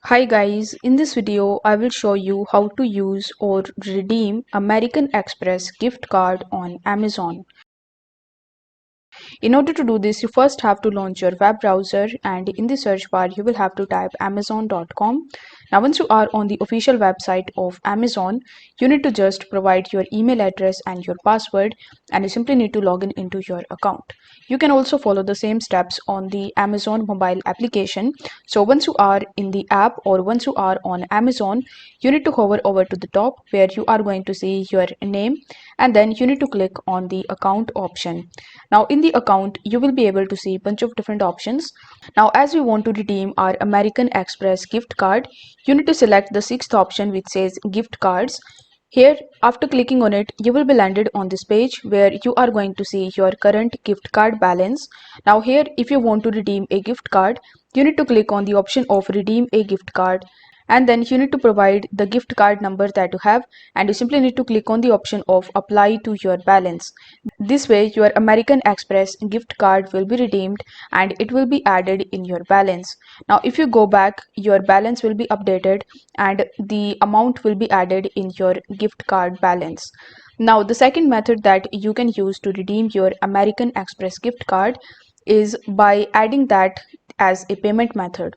Hi guys, in this video I will show you how to use or redeem American Express gift card on Amazon. In order to do this, you first have to launch your web browser and in the search bar you will have to type amazon.com. Now once you are on the official website of Amazon, you need to just provide your email address and your password and you simply need to log in into your account. You can also follow the same steps on the Amazon mobile application. So once you are in the app or once you are on Amazon, you need to hover over to the top where you are going to see your name and then you need to click on the account option. Now in the account, you will be able to see a bunch of different options. Now as we want to redeem our American Express gift card, you need to select the sixth option which says gift cards. Here, after clicking on it, you will be landed on this page where you are going to see your current gift card balance. Now here, if you want to redeem a gift card, you need to click on the option of redeem a gift card and then you need to provide the gift card number that you have and you simply need to click on the option of apply to your balance. This way your American Express gift card will be redeemed and it will be added in your balance. Now if you go back, your balance will be updated and the amount will be added in your gift card balance. Now the second method that you can use to redeem your American Express gift card is by adding that as a payment method.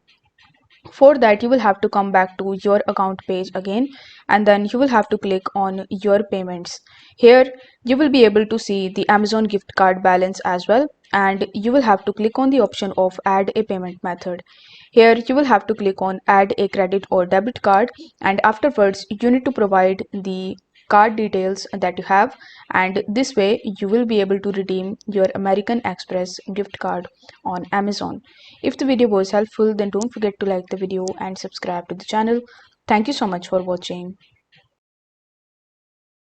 For that, you will have to come back to your account page again and then you will have to click on your payments. Here you will be able to see the Amazon gift card balance as well and you will have to click on the option of add a payment method. Here you will have to click on add a credit or debit card and afterwards you need to provide the card details that you have and this way you will be able to redeem your American Express gift card on Amazon. If the video was helpful, then don't forget to like the video and subscribe to the channel. Thank you so much for watching.